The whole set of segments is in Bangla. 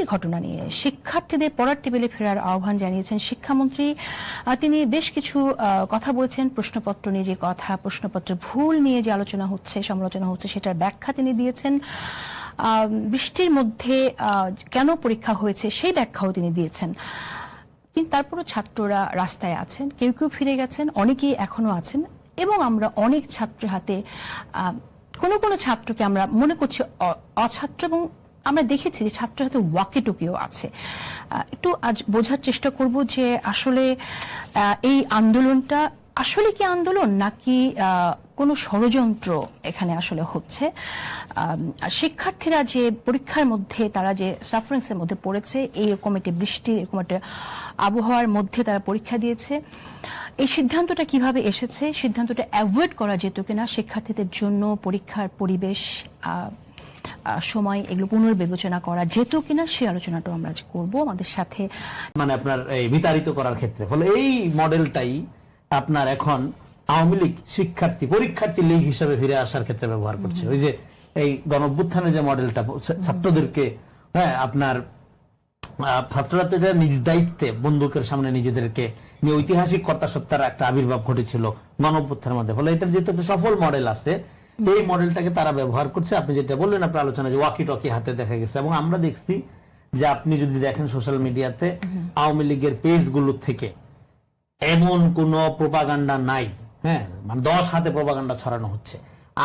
আজকের ঘটনা নিয়ে শিক্ষার্থীদের পড়ার টেবিলে ফেরার আহ্বান জানিয়েছেন শিক্ষামন্ত্রী। তিনি বেশ কিছু কথা বলেছেন। প্রশ্নপত্র নিয়ে যে কথা, প্রশ্নপত্রের ভুল নিয়ে যে আলোচনা হচ্ছে, সমালোচনা হচ্ছে, সেটার ব্যাখ্যা তিনি দিয়েছেন। বৃষ্টির মধ্যে কেন পরীক্ষা হয়েছে সেই ব্যাখ্যাও তিনি দিয়েছেন। কিন্তু তারপরও ছাত্ররা রাস্তায় আছেন, কেউ কেউ ফিরে গেছেন, অনেকেই এখনো আছেন, এবং আমরা অনেক ছাত্রের হাতে কোনো ছাত্রকে আমরা মনে করছি অছাত্র, এবং আমরা দেখেছি যে ছাত্রের হাতে ওয়াকি টকিও আছে। একটু আজ বোঝার চেষ্টা করব যে আসলে এই আন্দোলনটা আসলে কি আন্দোলন নাকি কোনো ষড়যন্ত্র এখানে আসলে হচ্ছে। শিক্ষার্থীরা যে পরীক্ষার মধ্যে তারা যে সাফারিংস এর মধ্যে পড়েছে, এইরকম একটা বৃষ্টির এরকম একটা আবহাওয়ার মধ্যে তারা পরীক্ষা দিয়েছে, এই সিদ্ধান্তটা কিভাবে এসেছে, সিদ্ধান্তটা অ্যাভয়েড করা যেত কিনা, শিক্ষার্থীদের জন্য পরীক্ষার পরিবেশ, সময়, এগুলো পুনর্বিবেচনা করা যেত কিনা, সেই আলোচনাটাও আমরা করব আমাদের সাথে। মানে আপনার এই বিতাড়িত করার ক্ষেত্রে ফলে এই মডেলটাই আপনার এখন আওয়ামী লীগ পরীক্ষার্থী লীগ হিসেবে ফিরে আসার ক্ষেত্রে ব্যবহার করছে। ওই যে এই গণঅভ্যুত্থানের যে মডেলটা, ছাত্রদেরকে আপনার ছাত্ররা তো এটা নিজ দায়িত্বে বন্দুকের সামনে নিজেদেরকে নিয়ে ঐতিহাসিক কর্তাসত্তার একটা আবির্ভাব ঘটেছিল গণঅভ্যুত্থানের মধ্যে। ফলে এটার যেহেতু একটা সফল মডেল আছে, এই মডেলটাকে তারা ব্যবহার করছে। আপনি যেটা বললেন আপনার আলোচনা, যে ওয়াকি টকি হাতে দেখা গেছে, এবং আমরা দেখছি যে আপনি যদি দেখেন সোশ্যাল মিডিয়াতে আওয়ামী লীগের পেজগুলো থেকে এমন কোন প্রোপাগান্ডা নাই। হ্যাঁ, মানে 10 হাতে প্রোপাগান্ডা ছড়ানো হচ্ছে,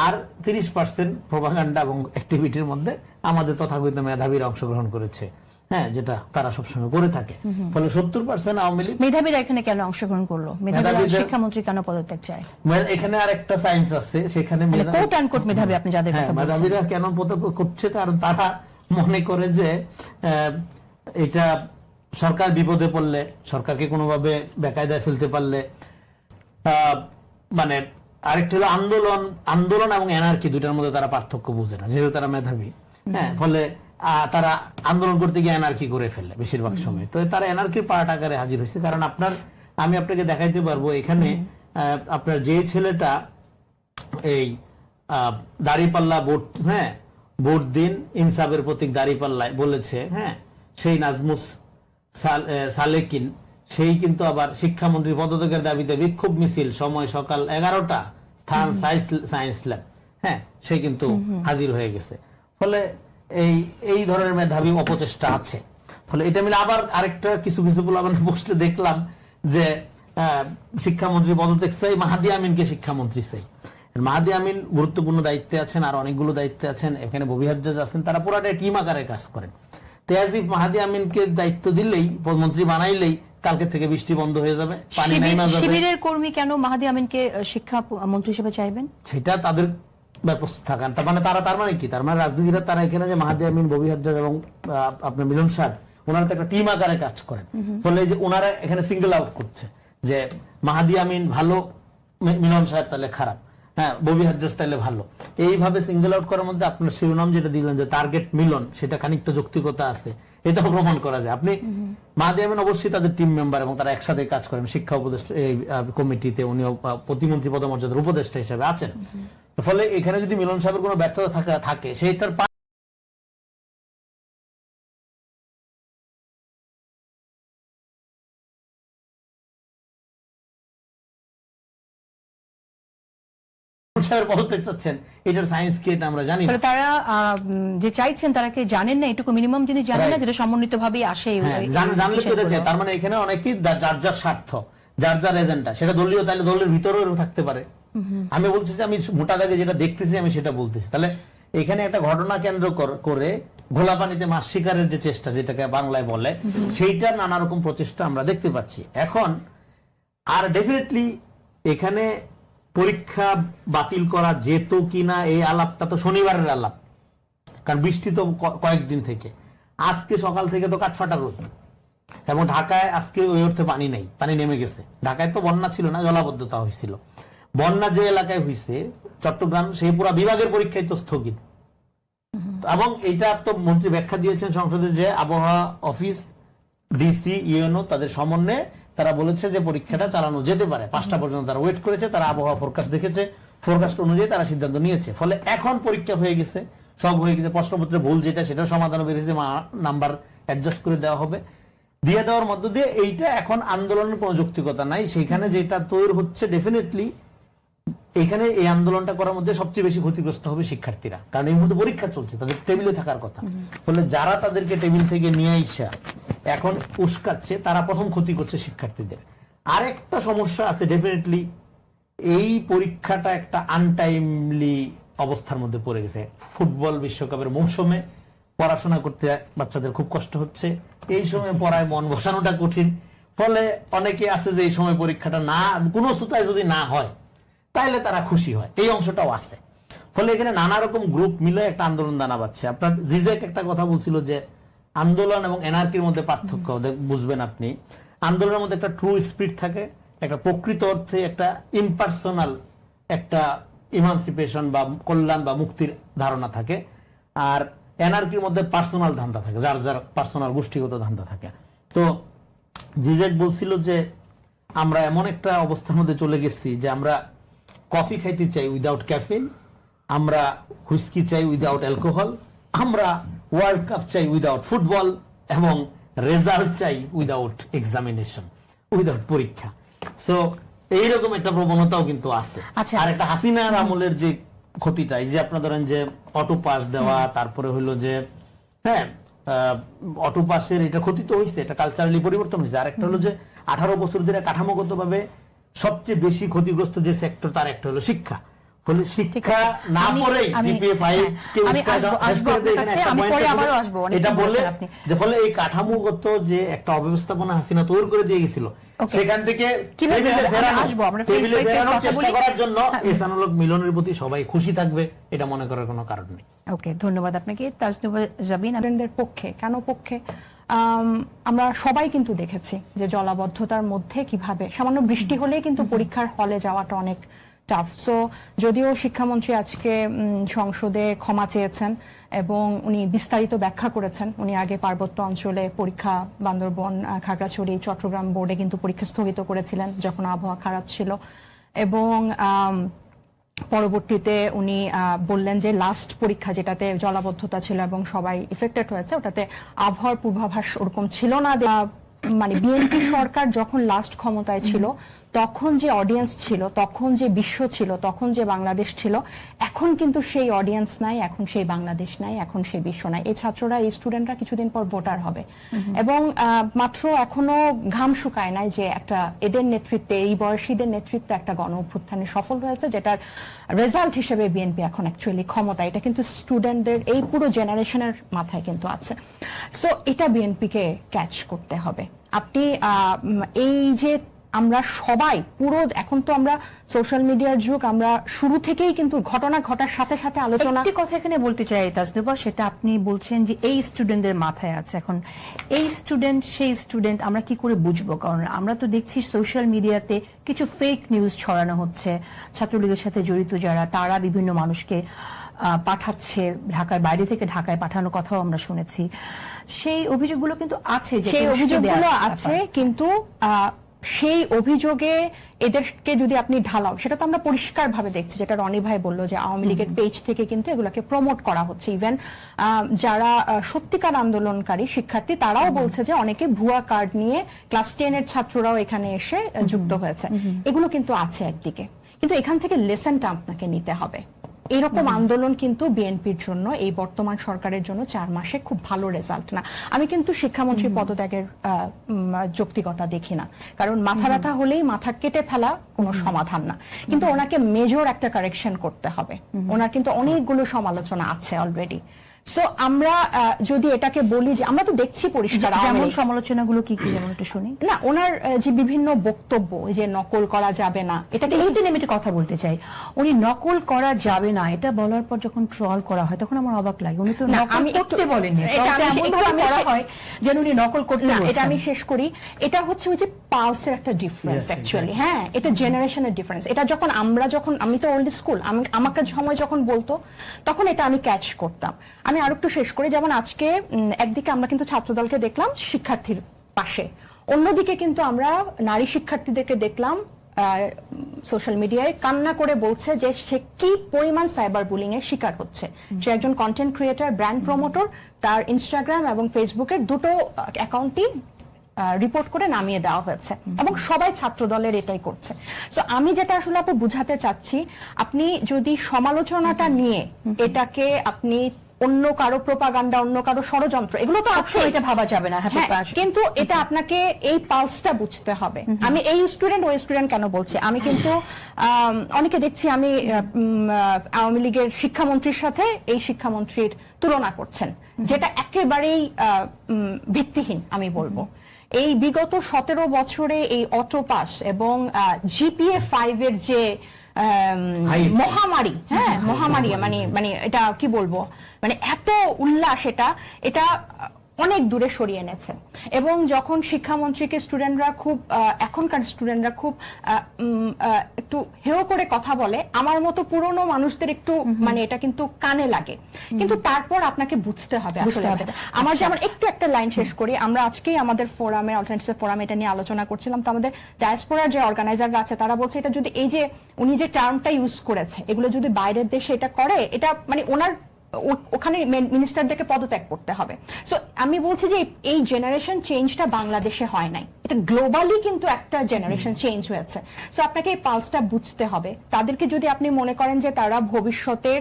আর 30% প্রোপাগান্ডা এবং অ্যাক্টিভিটির মধ্যে আমাদের তথাকথিত মেধাবীরা অংশগ্রহণ করেছে। হ্যাঁ, যেটা তারা সবসময় করে থাকে। ফলে 70% আওয়ামী লীগ। মেধাবীরা এখানে কেন অংশগ্রহণ করলো? মেধাবীরা শিক্ষামন্ত্রী কেন পদত্যাগ চায়? এখানে আর একটা সায়েন্স আছে, সেখানে কোট আনকোট মেধাবী আপনি যাদের কথা বলছেন, মেধাবীরা কেন পদত্যাগ করছে, কারণ তারা মনে করে যে এটা সরকার বিপদে পড়লে, সরকারকে কোনোভাবে বেকায়দায় ফেলতে পারলে, মানে আরেকটা হলো আন্দোলন এবং এনার্কি, দুইটার মধ্যে তারা পার্থক্য বুঝে না, যেহেতু তারা মেধাবী। হ্যাঁ, ফলে তারা আন্দোলন করতে গিয়ে এনার্কি করে ফেলে বেশিরভাগ সময়। তো তারা এনার্কির পার্ট আকারে হাজির হয়েছে। কারণ আমি আপনাকে দেখাইতে পারবো এখানে আপনার যে ছেলেটা এই দাঁড়িপাল্লা ভোট, হ্যাঁ, ভোট দিন ইনসাফের প্রতীক দাঁড়িপাল্লায় বলেছে, হ্যাঁ, সেই নাজমুস সালেকিন, সেই কিন্তু আবার শিক্ষামন্ত্রী পদত্যাগের দাবিতে বিক্ষোভ মিছিল, সময় সকাল 11টা, স্থান সায়েন্স ল্যাব, হ্যাঁ, সে কিন্তু হাজির হয়ে গেছে। ফলে এই ধরনের মেধাবী অপচেষ্টা আছে। ফলে এটা মিলে আবার আরেকটা কিছু পোস্টে দেখলাম যে শিক্ষামন্ত্রী পদত্যাগ চাই, মাহাদি আমিনকে শিক্ষামন্ত্রী চাই। মাহাদি আমিন গুরুত্বপূর্ণ দায়িত্বে আছেন, আর অনেকগুলো দায়িত্বে আছেন, এখানে ববি হাজ্জাজ আছেন, তারা পুরাটাই টিম আকারে কাজ করেন। তেয়াজিব মাহাদি আমিনকে দায়িত্ব দিলেই, মন্ত্রী বানাইলেই কালকে থেকে বৃষ্টি বন্ধ হয়ে যাবে, পানি নাইমা যাবে। শিবিরের কর্মী কেন মাহাদি আমিনকে শিক্ষা মন্ত্রী হিসেবে চাইবেন? সেটা তাদের ব্যবস্থা থাকেন। তার মানে কি, তার মানে রাজনীতিরা তারা এখানে যে মাহাদি আমিন, ববি হাজ্জাজ এবং আপনার মিলন সাহেব, ওনারা তো একটা টিম আকারে কাজ করেন। ফলে যে ওনারা এখানে সিঙ্গেল আউট করছে যে মাহাদি আমিন ভালো, মিলন সাহেব তাহলে খারাপ, হ্যাঁ, ববি হাজ্জাজ তাহলে ভালো। এইভাবে সিঙ্গেল আউট করার মধ্যে আপনার শিরোনাম যেটা দিলেন যে টার্গেট মিলন, সেটা খানিকটা যৌক্তিকতা আছে, এটাও প্রমাণ করা যায়। আপনি মাহাদি আমিন অবশ্যই তাদের টিম মেম্বার এবং তারা একসাথে কাজ করেন, শিক্ষা উপদেষ্টা কমিটিতে উনিও প্রতিমন্ত্রী পদমর্যাদার উপদেষ্টা হিসেবে আছেন। ফলে এখানে যদি মিলন সাহেবের কোনো ব্যর্থতা থাকে, সেইটার পদত্যাগ চাচ্ছেন, এটার সায়েন্স কি এটা আমরা জানি না। তারা যে চাইছেন তারা কি জানেন না? এটুকু মিনিমাম যিনি জানেন না, যেটা সমন্বিত ভাবে আসে, জানলে তো এটা, তার মানে এখানে অনেকেই যার যার স্বার্থ, যার যার এজেন্ডা, সেটা দলীয়, তাহলে দলের ভিতরেও থাকতে পারে। আমি বলছি, আমি মোটা দাগে যেটা দেখতেছি আমি সেটা বলতেছি। তাহলে এখানে একটা ঘটনা কেন্দ্র করে ঘোলা পানিতে মাছ শিকারের যে চেষ্টা, যেটাকে বাংলায় বলে, সেইটা নানা রকম প্রচেষ্টা আমরা দেখতে পাচ্ছি এখন। আর ডেফিনেটলি এখানে পরীক্ষা বাতিল করা যেত কিনা, এই আলাপটা তো শনিবারের আলাপ, কারণ বৃষ্টি তো কয়েকদিন থেকে, আজকে সকাল থেকে তো কাঠফাটা রোদ, এবং ঢাকায় আজকে ওই অর্থে পানি নেই, পানি নেমে গেছে। ঢাকায় তো বন্যা ছিল না, জলাবদ্ধতা হয়েছিল। বন্যা যে এলাকায় হয়েছে, চট্টগ্রাম, সেই পুরা বিভাগের পরীক্ষায় তো স্থগিত। এবং এটা তো মন্ত্রী ব্যাখ্যা দিয়েছেন সংসদে, যে আবহাওয়া অফিস, ডিসি, ইউএনও তাদের সমন্বয়ে তারা বলেছে যে পরীক্ষাটা চালানো যেতে পারে। 5টা পর্যন্ত তারা ওয়েট করেছে, তারা আবহাওয়া ফোরকাস্ট দেখেছে, ফোরকাস্ট অনুযায়ী তারা সিদ্ধান্ত নিয়েছে। ফলে এখন পরীক্ষা হয়ে গেছে, সব হয়ে গেছে, প্রশ্নপত্রে ভুল যেটা, সেটা সমাধান বেরিয়েছে, নাম্বার অ্যাডজাস্ট করে দেওয়া হবে, দিয়ে দেওয়ার মধ্য দিয়ে এইটা এখন আন্দোলনের কোনো যৌক্তিকতা নাই। সেখানে যেটা তৈরি হচ্ছে ডেফিনেটলি এখানে এই আন্দোলনটা করার মধ্যে সবচেয়ে বেশি ক্ষতিগ্রস্ত হবে শিক্ষার্থীরা, কারণ এই মুহূর্তে পরীক্ষা চলছে, তাদের টেবিলে থাকার কথা। ফলে যারা তাদেরকে টেবিল থেকে নিয়ে আইসা এখন উস্কাচ্ছে তারা প্রথম ক্ষতি করছে শিক্ষার্থীদের। আরেকটা সমস্যা আছে ডেফিনেটলি, এই পরীক্ষাটা একটা আনটাইমলি অবস্থার মধ্যে পড়ে গেছে। ফুটবল বিশ্বকাপের মৌসুমে পড়াশোনা করতে বাচ্চাদের খুব কষ্ট হচ্ছে, এই সময় পড়ায় মন বসানোটা কঠিন। ফলে অনেকে আছে যে এই সময় পরীক্ষাটা না কোনো সুতায় যদি না হয় তাহলে তারা খুশি হয়, এই অংশটাও আছে। ফলে এখানে নানা রকম গ্রুপ মিলে একটা আন্দোলন দানা পাচ্ছে। আপনার জিজেক একটা কথা বলছিল যে আন্দোলন এবং এনআরকির মধ্যে পার্থক্য বুঝবেন আপনি। আন্দোলনের মধ্যে একটা ট্রু স্পিরিট থাকে, একটা প্রকৃত অর্থে একটা ইমপার্সোনাল একটা ইমানসিপেশন বা কল্যাণ বা মুক্তির ধারণা থাকে, আর এনআরকির মধ্যে পার্সোনাল ধান্দা থাকে, যার যার পার্সোনাল গোষ্ঠীগত ধান্দা থাকে। তো জিজেক বলছিল যে আমরা এমন একটা অবস্থার মধ্যে চলে গেছি যে আমরা কফি খাইতে চাই উইদাউট ক্যাফিন, আমরা হুইস্কি চাই উইদাউট অ্যালকোহল, আমরা ওয়ার্ল্ড কাপ চাই উইদাউট ফুটবল, এবং রেজাল্ট চাই উইদাউট এক্সামিনেশন, উইদাউট পরীক্ষা। সো এইরকম একটা প্রবণতাও কিন্তু আছে। আর একটা হাসিনার আমলের যে ক্ষতিটা, এই যে আপনার ধরেন যে অটো পাস দেওয়া, তারপরে হলো যে হ্যাঁ অটো পাসের এটা ক্ষতি তো হয়েছে, এটা কালচারালি পরিবর্তন হয়েছে। আর একটা হলো যে 18 বছর ধরে কাঠামোগত ভাবে সবচেয়ে বেশি ক্ষতিগ্রস্ত যে সেক্টর তার একটা হলো শিক্ষা। ফলে শিক্ষা না পড়েই জিপিএ 5 কে এটা বলে যে ফলে এই কাঠামোগত যে একটা অব্যবস্থাপনা হাসিনা তৈরি করে দিয়ে গেছিল, সেখান থেকে টেবিলে ফেরানোর চেষ্টা করার জন্য এহসানুল মিলনের প্রতি সবাই খুশি থাকবে, এটা মনে করার কোনো কারণ নেই। ওকে, ধন্যবাদ আপনাকে। তাজনুবা জাবিন, আপনাদের পক্ষে কেন পক্ষে আমরা সবাই কিন্তু দেখেছি যে জলাবদ্ধতার মধ্যে কিভাবে সামান্য বৃষ্টি হলে কিন্তু পরীক্ষার হলে যাওয়াটা অনেক টাফ। সো যদিও শিক্ষামন্ত্রী আজকে সংসদে ক্ষমা চেয়েছেন এবং উনি বিস্তারিত ব্যাখ্যা করেছেন, উনি আগে পার্বত্য অঞ্চলে পরীক্ষা বান্দরবন, খাগড়াছড়ি, চট্টগ্রাম বোর্ডে কিন্তু পরীক্ষা স্থগিত করেছিলেন যখন আবহাওয়া খারাপ ছিল, এবং পরবর্তীতে উনি বললেন যে লাস্ট পরীক্ষা যেটাতে জলাবদ্ধতা ছিল এবং সবাই এফেক্টেড হয়েছে, ওটাতে আবহাওয়ার পূর্বাভাস ওরকম ছিল না। মানে বিএনপি সরকার যখন লাস্ট ক্ষমতায় ছিল তখন যে অডিয়েন্স ছিল, তখন যে বিশ্ব ছিল, তখন যে বাংলাদেশ ছিল, এখন কিন্তু সেই অডিয়েন্স নাই, এখন সেই বাংলাদেশ নাই, এখন সেই বিশ্ব নাই। এই ছাত্ররা, এই স্টুডেন্টরা কিছুদিন পর ভোটার হবে এবং মাত্র এখনো ঘাম শুকায় নাই যে একটা এদের নেতৃত্বে, এই বয়সীদের নেতৃত্বে একটা গণ অভ্যুত্থানে সফল হয়েছে, যেটার রেজাল্ট হিসেবে বিএনপি এখন অ্যাকচুয়ালি ক্ষমতা। এটা কিন্তু স্টুডেন্টদের এই পুরো জেনারেশনের মাথায় কিন্তু আছে। সো এটা বিএনপিকে ক্যাচ করতে হবে। আপনি এই যে আমরা সবাই পুরো, এখন তো আমরা সোশ্যাল মিডিয়ার যুগ, আমরা শুরু থেকেই কিন্তু ঘটনা ঘটার সাথে সাথে আলোচনা। একটি কথা এখানে বলতে চাই তাজনুবা, সেটা আপনি বলছেন যে এই স্টুডেন্টদের মাথায় আছে। এখন এই স্টুডেন্ট, সেই স্টুডেন্ট আমরা কি করে বুঝবো? কারণ আমরা তো দেখছি সোশ্যাল মিডিয়াতে কিছু ফেক নিউজ ছড়ানো হচ্ছে, ছাত্রলীগের সাথে জড়িত যারা তারা বিভিন্ন মানুষকে পাঠাচ্ছে, ঢাকার বাইরে থেকে ঢাকায় পাঠানোর কথাও আমরা শুনেছি। সেই অভিযোগগুলো কিন্তু আছে, সেই অভিযোগগুলো আছে, কিন্তু সেই অভিযোগে এদেরকে যদি আপনি ঢালাও, সেটা তো আমরা পরিষ্কার ভাবে দেখছি, যেটা রনি ভাই বললো যে আওয়ামী লীগের পেজ থেকে কিন্তু এগুলোকে প্রমোট করা হচ্ছে। ইভেন যারা সত্যিকার আন্দোলনকারী শিক্ষার্থী তারাও বলছে যে অনেকে ভুয়া কার্ড নিয়ে ক্লাস 10 এর ছাত্ররাও এখানে এসে যুক্ত হয়েছে। এগুলো কিন্তু আছে একদিকে, কিন্তু এখান থেকে লেসনটা আপনাকে নিতে হবে। এরকম আন্দোলন কিন্তু বিএনপির জন্য, এই বর্তমান সরকারের জন্য 4 মাসে খুব ভালো রেজাল্ট না। আমি কিন্তু শিক্ষামন্ত্রীর পদত্যাগের যৌক্তিকতা দেখি না, কারণ মাথা ব্যথা হলেই মাথা কেটে ফেলা কোনো সমাধান না, কিন্তু ওনাকে মেজর একটা কারেকশন করতে হবে। ওনার কিন্তু অনেকগুলো সমালোচনা আছে অলরেডি। সো আমরা যদি এটাকে বলি যে আমরা তো দেখছি পরিষ্কার, যেমন সমালোচনাগুলো কি কি, যেমন একটু শুনি না, ওনার যে বিভিন্ন বক্তব্য যে নকল করা যাবে না, এটাকে এই দিন আমি একটা কথা বলতে চাই, উনি নকল করা যাবে না এটা বলার পর যখন ট্রল করা হয় তখন আমার অবাক লাগে। উনি তো নকল করতে বলেননি, বলা হয় যেন উনি নকল করতে বলছেন। এটা আমি শেষ করি। এটা হচ্ছে ওই যে পালসের একটা ডিফারেন্স অ্যাকচুয়ালি। হ্যাঁ, এটা জেনারেশনের ডিফারেন্স। এটা যখন আমি তো ওল্ড স্কুল, আমাকে সময় যখন বলতো তখন এটা আমি ক্যাচ করতাম। আমি আর একটু শেষ করি, যেমন আজকে একদিকে আমরা কিন্তু ছাত্রদলকে দেখলাম শিক্ষার্থীর পাশে, অন্যদিকে কিন্তু আমরা নারী শিক্ষার্থীদেরকে দেখলাম সোশ্যাল মিডিয়ায় কান্না করে বলছে যে সে কি পরিমাণ সাইবার বুলিং এর শিকার হচ্ছে। সে একজন কন্টেন্ট ক্রিয়েটর, ব্র্যান্ড প্রমোটর, তার ইনস্টাগ্রাম এবং ফেসবুকের দুটো অ্যাকাউন্টই রিপোর্ট করে নামিয়ে দেওয়া হয়েছে এবং সবাই ছাত্র দলের এটাই করছে। সো আমি যেটা আসলে আপু বুঝাতে চাচ্ছি, আপনি যদি সমালোচনাটা নিয়ে এটাকে আপনি অন্য কারো প্রোপাগান্ডা, অন্য কারো ষড়যন্ত্র, এগুলো তো আছে, এটা ভাবা যাবে না। হ্যাঁ, কিন্তু এটা আপনাকে এই পালসটা বুঝতে হবে। আমি এই স্টুডেন্ট ওই স্টুডেন্ট কেন বলছি, আমি কিন্তু অনেকে দেখছি আমি আওয়ামী লীগের শিক্ষামন্ত্রীর সাথে এই শিক্ষামন্ত্রীর তুলনা করছেন, যেটা একেবারেই ভিত্তিহীন আমি বলবো। এই বিগত 17 বছরে এই অটো পাস এবং জিপিএ 5 এর যে মহামারী, হ্যাঁ মহামারী, মানে এটা কি বলবো, মানে এত উল্লাস, এটা অনেক দূরে সরিয়ে এনেছে। এবং যখন শিক্ষামন্ত্রীকে স্টুডেন্টরা খুব, এখনকার স্টুডেন্টরা খুব একটু হেয় করে কথা বলে, আমার মতো পুরনো মানুষদের একটু মানে এটা কিন্তু কানে লাগে। কিন্তু তারপর আপনাকে বুঝতে হবে আসলে। আমার যেমন একটু একটা লাইন শেষ করি, আমরা আজকেই আমাদের ফোরামে, অল্টারনেটিভ ফোরামে এটা নিয়ে আলোচনা করছিলাম। তো আমাদের ডায়াসপোরার যে অর্গানাইজাররা আছে তারা বলছে এটা যদি, এই যে উনি যে টার্মটা ইউজ করেছে, এগুলো যদি বাইরের দেশে এটা করে, এটা মানে ওনার ওখানে মিনিস্টারদেরকে পদত্যাগ করতে হবে। সো আমি বলছি যে এই জেনারেশন চেঞ্জটা বাংলাদেশে হয় নাই, এটা গ্লোবালি কিন্তু একটা জেনারেশন চেঞ্জ হয়েছে। সো আপনাকে এই পালসটা বুঝতে হবে। তাদেরকে যদি আপনি মনে করেন যে তারা ভবিষ্যতের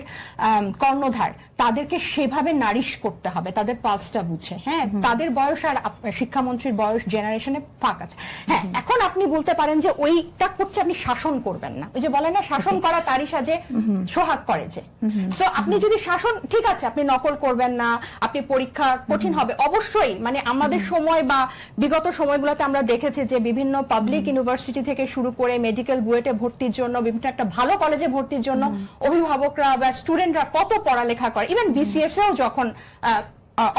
কর্ণধার, তাদেরকে সেভাবে নারিশ করতে হবে, তাদের পালসটা বুঝে। হ্যাঁ, তাদের বয়স আর শিক্ষামন্ত্রীর বয়স জেনারেশনে ফাঁক আছে। হ্যাঁ, এখন আপনি বলতে পারেন যে ওইটা করছে, আপনি শাসন করবেন না। ওই যে বলে না, শাসন করা তারই সাজে সোহাগ করে যে। সো আপনি যদি শাসন, ঠিক আছে, আপনি নকল করবেন না, আপনি পরীক্ষা কঠিন হবে অবশ্যই। মানে আমাদের সময় বা বিগত সময়গুলোতে আমরা দেখেছি যে বিভিন্ন পাবলিক ইউনিভার্সিটি থেকে শুরু করে মেডিকেল বুয়েটে ভর্তির জন্য, বিভিন্ন একটা ভালো কলেজে ভর্তির জন্য অভিভাবকরা বা স্টুডেন্টরা কত পড়ালেখা করে। ইভেন বিসিএস এও যখন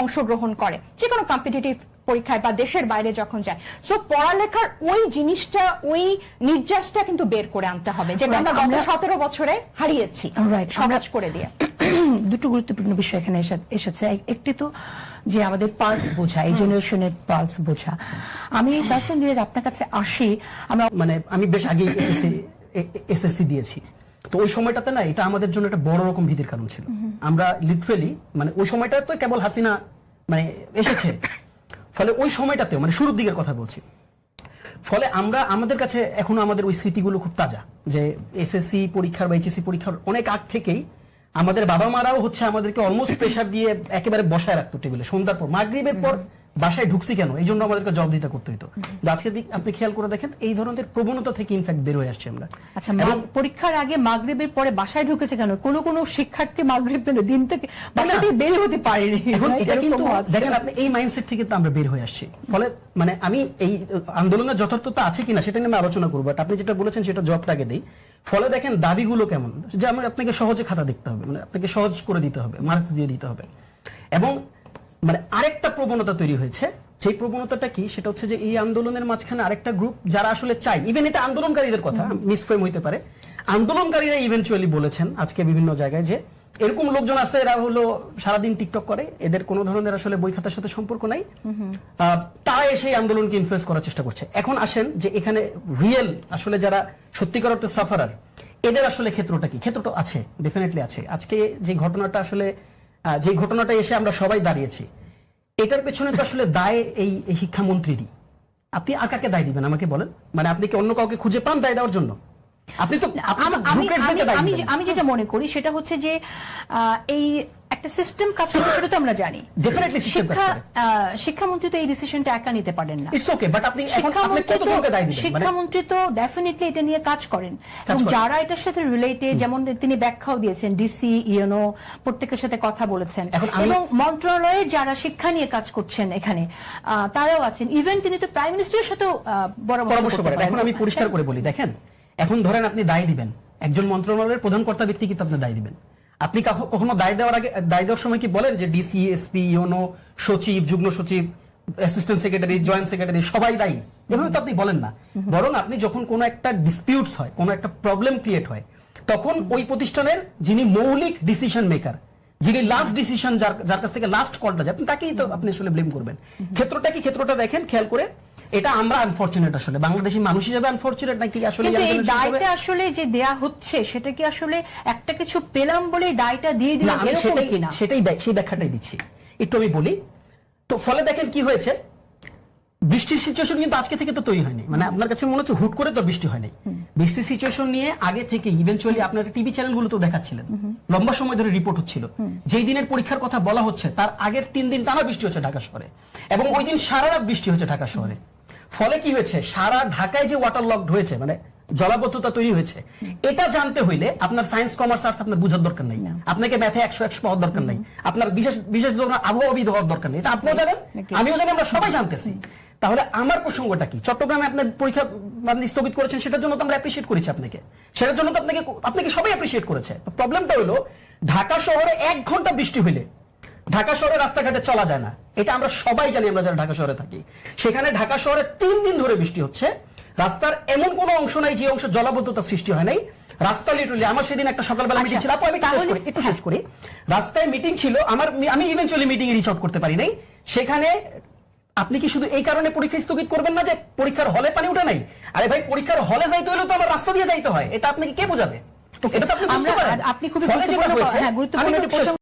অংশগ্রহণ করে, যে কোনো কম্পিটিটিভ পরীক্ষায় বা দেশের বাইরে যখন যায়, সো পড়ালেখার ওই জিনিসটা, ওই নির্যাসটা কিন্তু বের করে আনতে হবে, যেটা আমরা গত 17 বছরে হারিয়েছি সমাজ করে দিয়ে। দুটো গুরুত্বপূর্ণ বিষয় এখানে এসেছে। একটি তো যে আমাদের পালস বোঝা, এই জেনারেশনের পালস বোঝা। আমি তাহসিন রিয়াজ আপনার কাছে আসি। আমরা মানে আমি বেশ আগে এসএসসি দিয়েছি, তো ওই সময়টাতে না এটা আমাদের জন্য একটা বড় রকম ভীতির কারণ ছিল। আমরা লিটারেলি মানে ওই সময়টা তো কেবল হাসিনা মানে এসেছে, ফলে ওই সময়টাতেও মানে শুরুর দিকের কথা বলছি, ফলে আমরা আমাদের কাছে এখনো আমাদের ওই স্মৃতিগুলো খুব তাজা, যে এসএসসি পরীক্ষার বা এইচএসসি পরীক্ষার অনেক আগ থেকেই আমাদের বাবা মারাও হচ্ছে আমাদেরকে অলমোস্ট প্রেশার দিয়ে একেবারে বসায় রাখতো টেবিলে। সন্ধ্যার পর, মাগরিবের পর বাসায় ঢুকছি কেন, এই জন্য আমাদেরকে জবাবদিহিতা করতে হতো। আজকে আপনি খেয়াল করে দেখেন, এই ধরনের প্রবণতা থেকে ইনফ্যাক্ট বের হয়ে আসছে আমরা। আচ্ছা, পরীক্ষার আগে মাগরিবের পরে বাসায় ঢুকেছে কেন? কোন শিক্ষার্থী মাগরিব দিন থেকে বাসা থেকে বের হতে পারেনি। এখন এটা কিন্তু দেখেন, আপনি এই মাইন্ডসেট থেকে তো আমরা বের হয়ে আসছি। ফলে মানে আমি এই আন্দোলনের যথার্থতা আছে কিনা সেটা নিয়ে আমি আলোচনা করবো, বাট আপনি যেটা বলেছেন সেটা জবটাকে দেই। ফলে দেখেন দাবিগুলো কেমন, যে আমরা আপনাকে সহজে খাতা দেখতে হবে, মানে আপনাকে সহজ করে দিতে হবে, মার্কস দিয়ে দিতে হবে। এবং মানে আরেকটা প্রবণতা তৈরি হয়েছে, সেই প্রবণতাটা কি, সেটা হচ্ছে যে এই আন্দোলনের মাঝখানে আরেকটা গ্রুপ যারা আসলে চাই, ইভেন এটা আন্দোলনকারীদের কথা মিসফ্রেম হইতে পারে, আন্দোলনকারীরা ইভেনচুয়ালি বলেছেন আজকে বিভিন্ন জায়গায় যে এরকম লোকজন আছে, এরা হলো সারাদিন টিকটক করে, এদের কোনো ধরনের আসলে বই খাতার সাথে সম্পর্ক নাই, তারা এসে আন্দোলনকে ইনফ্লুয়েন্স করার চেষ্টা করছে। এখন আসেন যে এখানে রিয়েল আসলে যারা সত্যিকার অর্থে সাফারার, এদের আসলে ক্ষেত্রটা কি? ক্ষেত্রটা আছে, ডেফিনেটলি আছে। আজকে যে ঘটনাটা আসলে, যে ঘটনাটা এসে আমরা সবাই দাঁড়িয়েছি, এটার পেছনে তো আসলে দায় এই শিক্ষামন্ত্রীরই। আপনি আর কাকে দায় দিবেন আমাকে বলেন? মানে আপনি কি অন্য কাউকে খুঁজে পান দায় দেওয়ার জন্য? আপনি তো আমি যেটা মনে করি সেটা হচ্ছে যে এই একটা সিস্টেম কাজ করতে, সেটা তো আমরা জানি। ডেফিনেটলি শিক্ষামন্ত্রী তো এই ডিসিশনটা একা নিতে পারেন না। ইটস ওকে, বাট আপনি এখন আপনি কতজনকে দায় দিবেন? শিক্ষামন্ত্রী তো ডেফিনেটলি এটা নিয়ে কাজ করেন, এবং যারা এটার সাথে রিলেটেড, যেমন তিনি ব্যাখ্যাও দিয়েছেন, ডিসি, ইউনো প্রত্যেকের সাথে কথা বলেছেন, এবং মন্ত্রণালয়ে যারা শিক্ষা নিয়ে কাজ করছেন এখানে তারাও আছেন। ইভেন তিনি তো প্রাইম মিনিস্টারের সাথেও পরামর্শ করেন। এখন আমি পরিষ্কার করে বলি, দেখেন এখন ধরেন আপনি দায় দিবেন, একজন মন্ত্রণালয়ের প্রধান কর্তা ব্যক্তি কিন্তু আপনি দায় দিবেন। আপনি কখনো দায় দেওয়ার আগে, দায় দেওয়ার সময় কি বলেন যে ডিসি, এসপি, ইউনো, সচিব, যুগ্ম সচিব, অ্যাসিস্ট্যান্ট সেক্রেটারি, জয়েন্ট সেক্রেটারি সবাই দায়ী? এভাবে তো আপনি বলেন না। বরং আপনি যখন কোনো একটা ডিসপিউটস হয়, কোনো একটা প্রবলেম ক্রিয়েট হয়, তখন ওই প্রতিষ্ঠানের যিনি মৌলিক ডিসিশন মেকার, যিনি লাস্ট ডিসিশন, যার কাছ থেকে লাস্ট কলটা যায়, তাকেই তো আপনি আসলে ব্লেম করবেন। ক্ষেত্রটা কি? ক্ষেত্রটা দেখেন খেয়াল করে, এটা আমরা আনফরচুনেট, আসলে বাংলাদেশি মানুষ হিসেবে আনফরচুনেট নাকি আসলে কিন্তু young এই generation হিসেবে? দায়টা আসলে যে দেয়া হচ্ছে সেটা কি আসলে একটা কিছু পেলাম বলে দায়টা দিয়ে না, দিলাম আমি এরকম সেটাই কিনা? সেই ব্যাখ্যাটাই দিচ্ছি, একটু আমি বলি। তো ফলে দেখেন কি হয়েছে, বৃষ্টির সিচুয়েশন কিন্তু আজকে থেকে তো তৈরি হয়নি, মানে আপনার কাছে মনে হচ্ছে হুট করে তো বৃষ্টি হয়নি। বৃষ্টির সিচুয়েশন নিয়ে আগে থেকে ইভেনচুয়ালি আপনার টিভি চ্যানেলগুলো তো দেখাচ্ছিলেন, লম্বা সময় ধরে রিপোর্ট হচ্ছিল। যেই দিনের পরীক্ষার কথা বলা হচ্ছে তার আগের 3 দিন টানা বৃষ্টি হচ্ছে ঢাকা শহরে, এবং ওই দিন সারা রাত বৃষ্টি হচ্ছে ঢাকা শহরে। ফলে কি হয়েছে, সারা ঢাকায় যে ওয়াটার লকড হয়েছে, মানে জলাবদ্ধতা তৈরি হয়েছে, এটা জানতে হইলে আপনার সায়েন্স, কমার্স, আর্টস আপনার বোঝার দরকার নাই, আপনাকে ম্যাথে 100 পাওয়ার দরকার নাই, আপনার বিশেষ ধরনের আবহাওয়াবিদ হওয়ার দরকার নেই। এটা আপনিও জানেন, আমিও জানি, আমরা সবাই জানতেছি। তাহলে আমার প্রসঙ্গটা কি, চট্টগ্রামে আপনার পরীক্ষা মানে স্থগিত করেছেন, সেটার জন্য তো আমরা অ্যাপ্রিশিয়েট করেছি আপনাকে, সেটার জন্য তো আপনাকে সবাই অ্যাপ্রিশিয়েট করেছে। প্রবলেমটা হলো ঢাকা শহরে 1 ঘন্টা বৃষ্টি হইলে ঢাকা শহরে রাস্তাঘাটে চলা যায় না, এটা আমরা সবাই জানি, আমরা যারা ঢাকা শহরে থাকি। সেখানে ঢাকা শহরে 3 দিন ধরে বৃষ্টি হচ্ছে, রাস্তার এমন কোনো অংশ নাই যে অংশ জলাবদ্ধতা সৃষ্টি হয় নাই। রাস্তা লিটারালি, আমার সেদিন একটা সকালবেলা মিটিং ছিল, আপু আমি একটু শেষ করি। রাস্তায় মিটিং ছিল আমার, আমি eventually meeting a reach out করতে পারি নাই। সেখানে আপনি কি শুধু এই কারণে পরীক্ষা স্থগিত করবেন না যে পরীক্ষার হলে পানি উঠে নাই? আরে ভাই, পরীক্ষার হলে যাইতে হলে তো আমার রাস্তা দিয়ে যাইতে হয়, এটা আপনাকে কে বোঝাবে? এটা তো আপনি বুঝতে পারেন। আপনি খুবই ফলে যেটা হয়েছে, গুরুত্বপূর্ণ আমি একটা প্রশ্ন